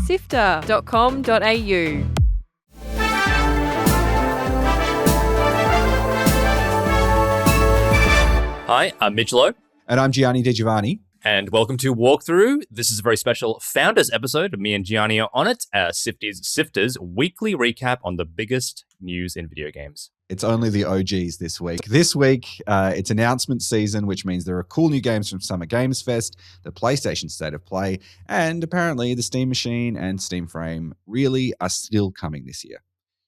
SIFTER.com.au. Hi, I'm Mitch Lowe. And I'm Gianni De Giovanni. And welcome to Walkthrough. This is a very special Founders episode. Me and Gianni are on it. SIFTER's weekly recap on the biggest news in video games. It's only the OGs this week. This week, it's announcement season, which means there are cool new games from Summer Games Fest, the PlayStation State of Play, and apparently the Steam Machine and Steam Frame really are still coming this year.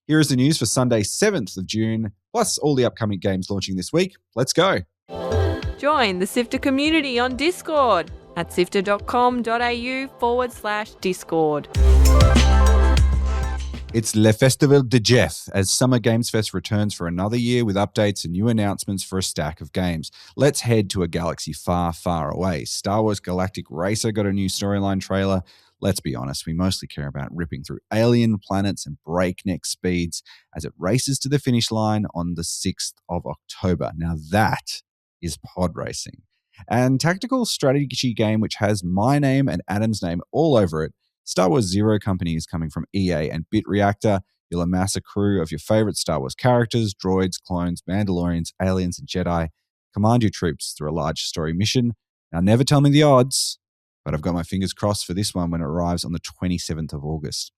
Here is the news for Sunday, 7th of June, plus all the upcoming games launching this week. Let's go. Join the SIFTER community on Discord at sifter.com.au/Discord. It's Le Festival de Jeff as Summer Games Fest returns for another year with updates and new announcements for a stack of games. Let's head to a galaxy far, far away. Star Wars Galactic Racer got a new storyline trailer. Let's be honest, we mostly care about ripping through alien planets and breakneck speeds as it races to the finish line on the 6th of October. Now that is pod racing. And tactical strategy game which has my name and Adam's name all over it. Star Wars Zero Company is coming from EA and Bit Reactor. You'll amass a crew of your favorite Star Wars characters, droids, clones, Mandalorians, aliens, and Jedi. Command your troops through a large story mission. Now, never tell me the odds, but I've got my fingers crossed for this one when it arrives on the 27th of August.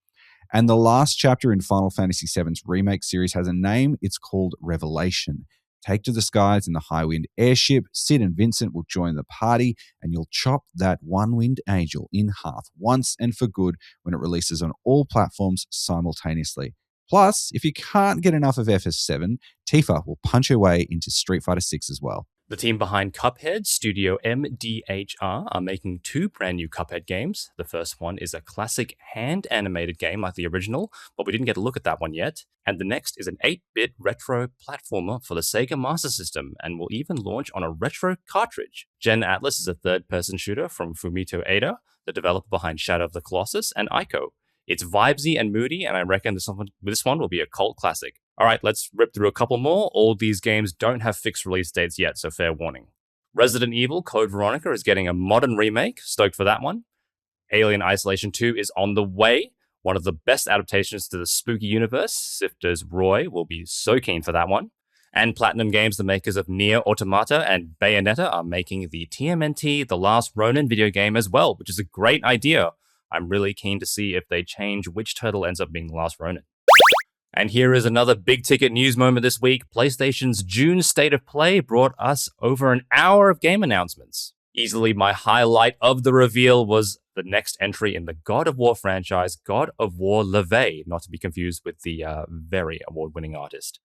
And the last chapter in Final Fantasy VII's Remake series has a name. It's called Revelation. Take to the skies in the Highwind airship. Sid and Vincent will join the party, and you'll chop that one-winged angel in half once and for good when it releases on all platforms simultaneously. Plus, if you can't get enough of FF7, Tifa will punch her way into Street Fighter 6 as well. The team behind Cuphead, Studio MDHR, are making two brand new Cuphead games. The first one is a classic hand-animated game like the original, but we didn't get a look at that one yet. And the next is an 8-bit retro platformer for the Sega Master System and will even launch on a retro cartridge. genAtlas is a third-person shooter from Fumito Ueda, the developer behind Shadow of the Colossus and Ico. It's vibesy and moody, and I reckon this one will be a cult classic. All right, let's rip through a couple more. All these games don't have fixed release dates yet, so fair warning. Resident Evil Code Veronica is getting a modern remake. Stoked for that one. Alien Isolation 2 is on the way. One of the best adaptations to the spooky universe. SIFTER's Roy will be so keen for that one. And Platinum Games, the makers of Nier Automata and Bayonetta, are making the TMNT The Last Ronin video game as well, which is a great idea. I'm really keen to see if they change which turtle ends up being the last Ronin. And here is another big-ticket news moment this week. PlayStation's June State of Play brought us over an hour of game announcements. Easily my highlight of the reveal was the next entry in the God of War franchise, God of War Laufey, not to be confused with the very award-winning artist.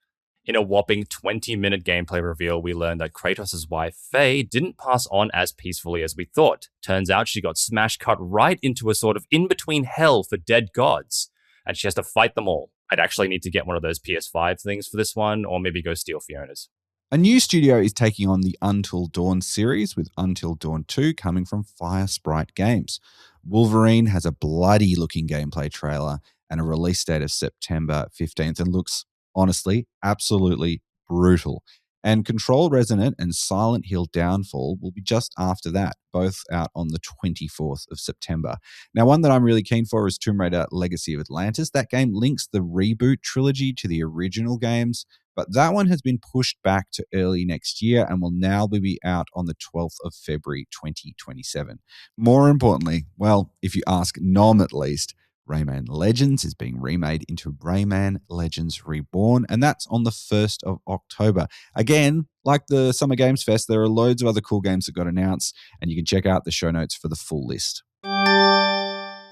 In a whopping 20-minute gameplay reveal, we learned that Kratos' wife, Faye, didn't pass on as peacefully as we thought. Turns out she got smash cut right into a sort of in-between hell for dead gods, and she has to fight them all. I'd actually need to get one of those PS5 things for this one, or maybe go steal Fiona's. A new studio is taking on the Until Dawn series, with Until Dawn 2 coming from Fire Sprite Games. Wolverine has a bloody-looking gameplay trailer and a release date of September 15th, and looks, honestly, absolutely brutal. And Control Resonant and Silent Hill Downfall will be just after that, both out on the 24th of September. Now, one that I'm really keen for is Tomb Raider Legacy of Atlantis. That game links the reboot trilogy to the original games, but that one has been pushed back to early next year and will now be out on the 12th of February 2027. More importantly, well, if you ask Nom at least, Rayman Legends is being remade into Rayman Legends Reborn, and that's on the 1st of October. Again, like the Summer Games Fest, there are loads of other cool games that got announced, and you can check out the show notes for the full list.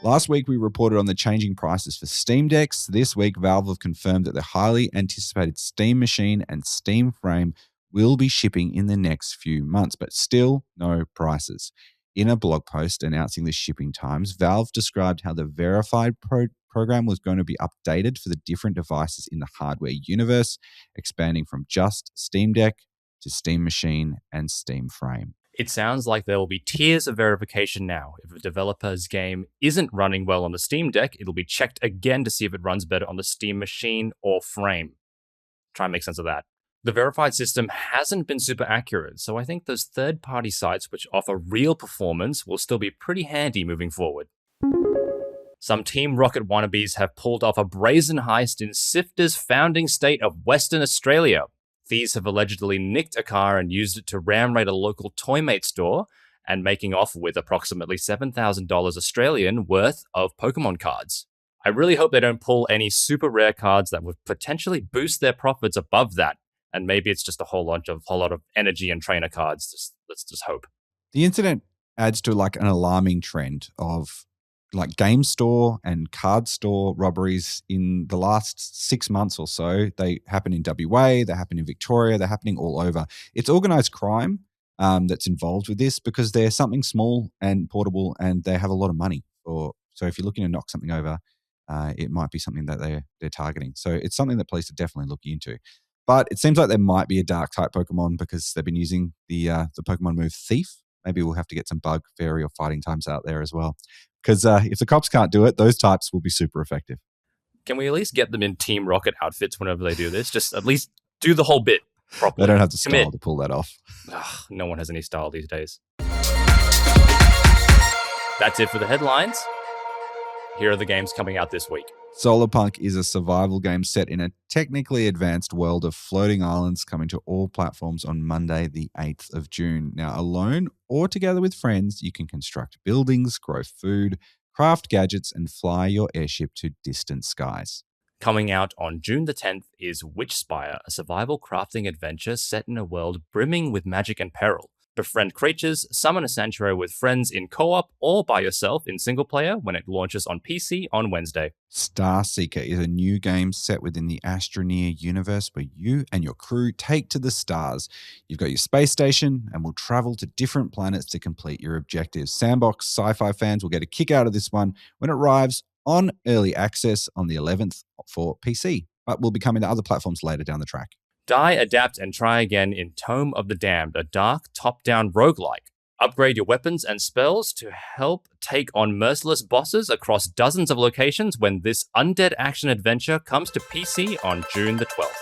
Last week, we reported on the changing prices for Steam Decks. This week, Valve have confirmed that the highly anticipated Steam Machine and Steam Frame will be shipping in the next few months, but still no prices. In a blog post announcing the shipping times, Valve described how the verified program was going to be updated for the different devices in the hardware universe, expanding from just Steam Deck to Steam Machine and Steam Frame. It sounds like there will be tiers of verification now. If a developer's game isn't running well on the Steam Deck, it'll be checked again to see if it runs better on the Steam Machine or Frame. Try and make sense of that. The verified system hasn't been super accurate, so I think those third-party sites which offer real performance will still be pretty handy moving forward. Some Team Rocket wannabes have pulled off a brazen heist in SIFTER's founding state of Western Australia. Thieves have allegedly nicked a car and used it to ram raid a local Toymate store and making off with approximately $7,000 Australian worth of Pokemon cards. I really hope they don't pull any super rare cards that would potentially boost their profits above that. And maybe it's just a whole lot of energy and trainer cards. Let's just hope. The incident adds to like an alarming trend of like game store and card store robberies in the last 6 months or so. They happen in WA, they happen in Victoria, they're happening all over. It's organized crime that's involved with this because they're something small and portable and they have a lot of money. So if you're looking to knock something over, it might be something that they're targeting. So it's something that police are definitely looking into. But it seems like there might be a dark type Pokemon because they've been using the Pokemon move Thief. Maybe we'll have to get some bug, fairy, or fighting types out there as well. Because if the cops can't do it, those types will be super effective. Can we at least get them in Team Rocket outfits whenever they do this? Just at least do the whole bit properly. They don't have the style to pull that off. Ugh, no one has any style these days. That's it for the headlines. Here are the games coming out this week. Solarpunk is a survival game set in a technically advanced world of floating islands coming to all platforms on Monday, the 8th of June. Now, alone or together with friends, you can construct buildings, grow food, craft gadgets, and fly your airship to distant skies. Coming out on June the 10th is Witchspire, a survival crafting adventure set in a world brimming with magic and peril. Befriend creatures, summon a sanctuary with friends in co-op or by yourself in single player when it launches on PC on Wednesday. Starseeker is a new game set within the Astroneer universe where you and your crew take to the stars. You've got your space station and will travel to different planets to complete your objectives. Sandbox sci-fi fans will get a kick out of this one when it arrives on early access on the 11th for PC, but will be coming to other platforms later down the track. Die, adapt, and try again in Tome of the Damned, a dark, top-down roguelike. Upgrade your weapons and spells to help take on merciless bosses across dozens of locations when this undead action adventure comes to PC on June the 12th.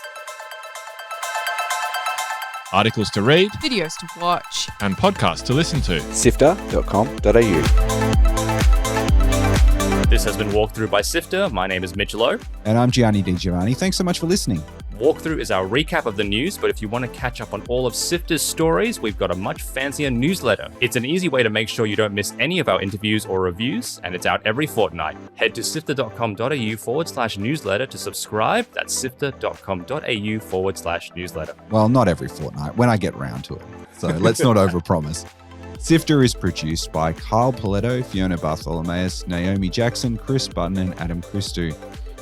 Articles to read, videos to watch, and podcasts to listen to. SIFTER.com.au. This has been Walkthrough by SIFTER. My name is Mitch Lowe. And I'm Gianni Di Giovanni. Thanks so much for listening. Walkthrough is our recap of the news, but if you want to catch up on all of SIFTER's stories, we've got a much fancier newsletter. It's an easy way to make sure you don't miss any of our interviews or reviews, and it's out every fortnight. Head to sifter.com.au/newsletter to subscribe. That's sifter.com.au/newsletter. Well, not every fortnight, when I get round to it. So let's not overpromise. SIFTER is produced by Kyle Paletto, Fiona Bartholomeus, Naomi Jackson, Chris Button, and Adam Christou.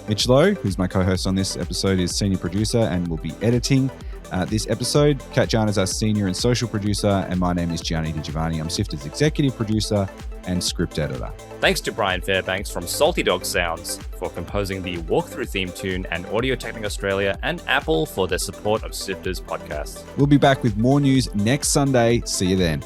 Mitch Lowe, who's my co-host on this episode, is senior producer and will be editing this episode. Kat Jan is our senior and social producer, and my name is Gianni Di Giovanni. I'm SIFTER's executive producer and script editor. Thanks to Brian Fairbanks from Salty Dog Sounds for composing the Walkthrough theme tune, and Audio Technica Australia and Apple for their support of SIFTER's podcast. We'll be back with more news next Sunday. See you then.